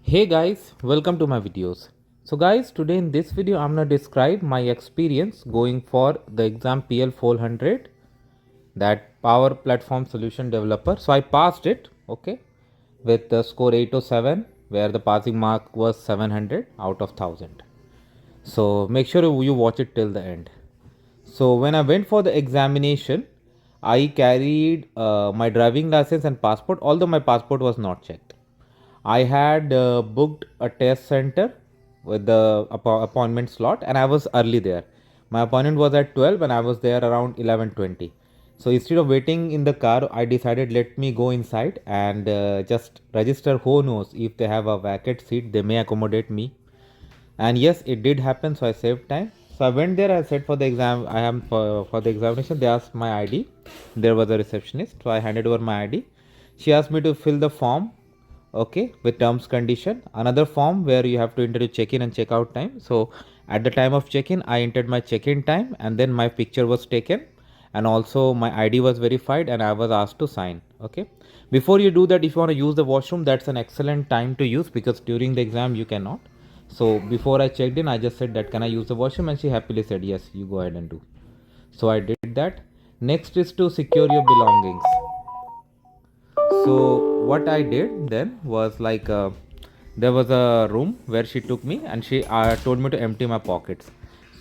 Hey guys, welcome to my videos. So guys, today in this video I'm going to describe my experience going for the exam PL-400, that Power Platform Solution Developer. So I passed it, okay, with the score 807 where the passing mark was 700 out of 1000. So make sure you watch it till the end. So when I went for the examination, I carried my driving license and passport, although my passport was not checked. I had booked a test center with the appointment slot, and I was early there. My appointment was at 12 and I was there around 11:20. So instead of waiting in the car, I decided let me go inside and just register. Who knows, if they have a vacant seat, they may accommodate me. And yes, it did happen, so I saved time. So I went there, I said for the exam, I am for the examination. They asked my ID. There was a receptionist, so I handed over my ID. She asked me to fill the form, okay, with terms condition, another form where you have to enter your check-in and check-out time. So at the time of check-in, I entered my check-in time, and then my picture was taken, and also my ID was verified, and I was asked to sign. Okay, before you do that, if you want to use the washroom, that's an excellent time to use, because during the exam you cannot. So before I checked in, I just said that can I use the washroom, and she happily said yes, you go ahead and do. So I did that. Next is to secure your belongings. So what I did then was like there was a room where she took me, and she told me to empty my pockets.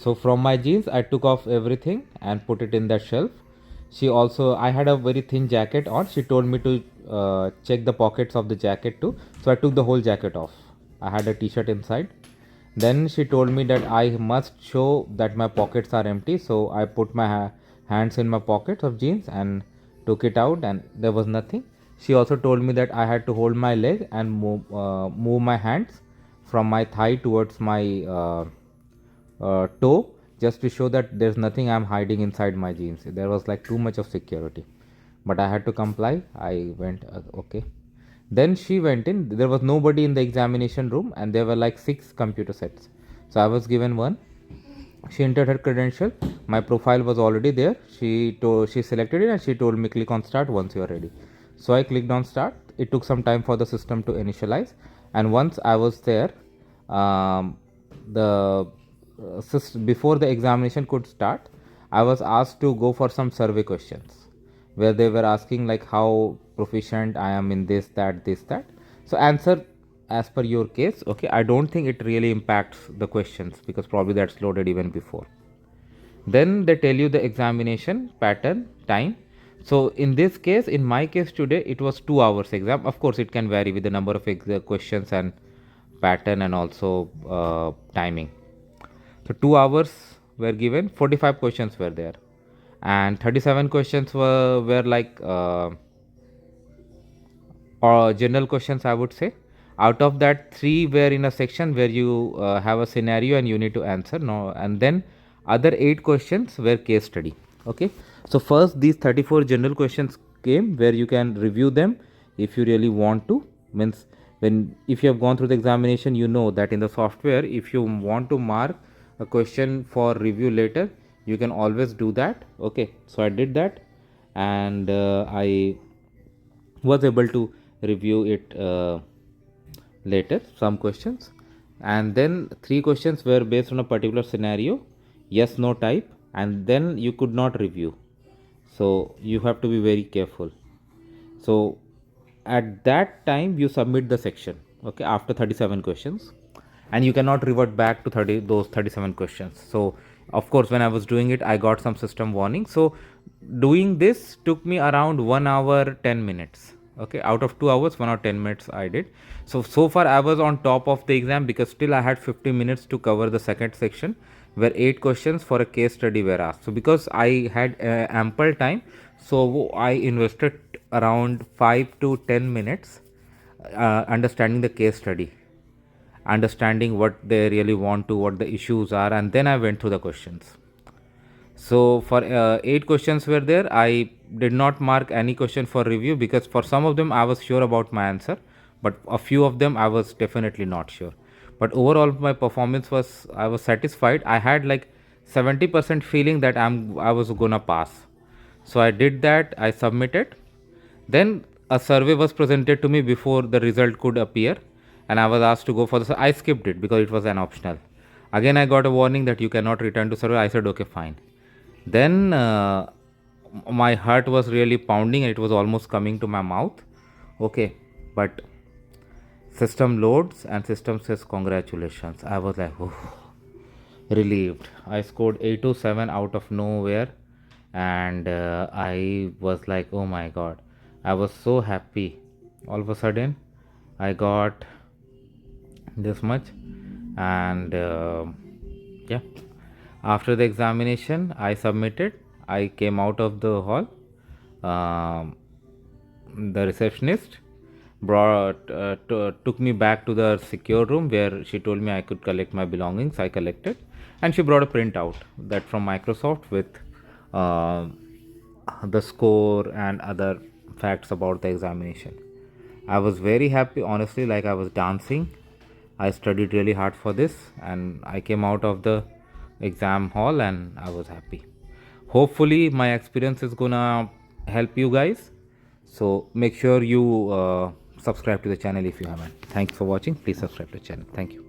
So from my jeans I took off everything and put it in that shelf. She also, I had a very thin jacket on. She told me to check the pockets of the jacket too. So I took the whole jacket off. I had a t-shirt inside. Then she told me that I must show that my pockets are empty. So I put my hands in my pockets of jeans and took it out, and there was nothing. She also told me that I had to hold my leg and move my hands from my thigh towards my toe, just to show that there's nothing I'm hiding inside my jeans. There was like too much of security, but I had to comply. I went, okay. Then she went in. There was nobody in the examination room, and there were like 6 computer sets. So I was given one. She entered her credential. My profile was already there. She selected it, and she told me click on start once you are ready. So I clicked on start. It took some time for the system to initialize, and once I was there, the before the examination could start, I was asked to go for some survey questions where they were asking like how proficient I am in this, that, this, that. So answer as per your case. Okay, I don't think it really impacts the questions, because probably that's loaded even before. Then they tell you the examination pattern time. So in this case, in my case today, it was 2 hours exam. Of course it can vary with the number of questions and pattern, and also timing. So 2 hours were given, 45 questions were there, and 37 questions were like or general questions, I would say. Out of that, 3 were in a section where you have a scenario and you need to answer. No, and then other 8 questions were case study. Okay, so first these 34 general questions came, where you can review them if you really want to. Means when, if you have gone through the examination, you know that in the software, if you want to mark a question for review later, you can always do that. Okay, so I did that, and I was able to review it later, some questions. And then 3 questions were based on a particular scenario, yes no type, and then you could not review. So you have to be very careful. So at that time you submit the section, okay, after 37 questions, and you cannot revert back to 37 questions. So of course when I was doing it, I got some system warning. So doing this took me around 1 hour 10 minutes. Okay, out of 2 hours, 1 hour 10 minutes I did. So far I was on top of the exam, because still I had 50 minutes to cover the second section, where 8 questions for a case study were asked. So because I had ample time, so I invested around 5 to 10 minutes understanding the case study, understanding what they really want to, what the issues are, and then I went through the questions. So for 8 questions were there, I did not mark any question for review, because for some of them I was sure about my answer, but a few of them I was definitely not sure. But overall my performance was, I was satisfied. I had like 70% feeling that I was gonna pass. So I did that, I submitted. Then a survey was presented to me before the result could appear, and I was asked to go for this. I skipped it because it was an optional. Again, I got a warning that you cannot return to server. I said, okay, fine. Then my heart was really pounding and it was almost coming to my mouth. Okay, but system loads and system says congratulations. I was like, oh, relieved. I scored 807 out of nowhere, and I was like, oh my god, I was so happy. All of a sudden, I got this much, and yeah, after the examination, I submitted. I came out of the hall. Um, the receptionist took me back to the secure room where she told me I could collect my belongings. I collected, and she brought a printout that from Microsoft with uh, the score and other facts about the examination. I was very happy, honestly, like I was dancing. I studied really hard for this, and I came out of the exam hall and I was happy. Hopefully, my experience is gonna help you guys. So, make sure you subscribe to the channel if you haven't. Thanks for watching. Please subscribe to the channel. Thank you.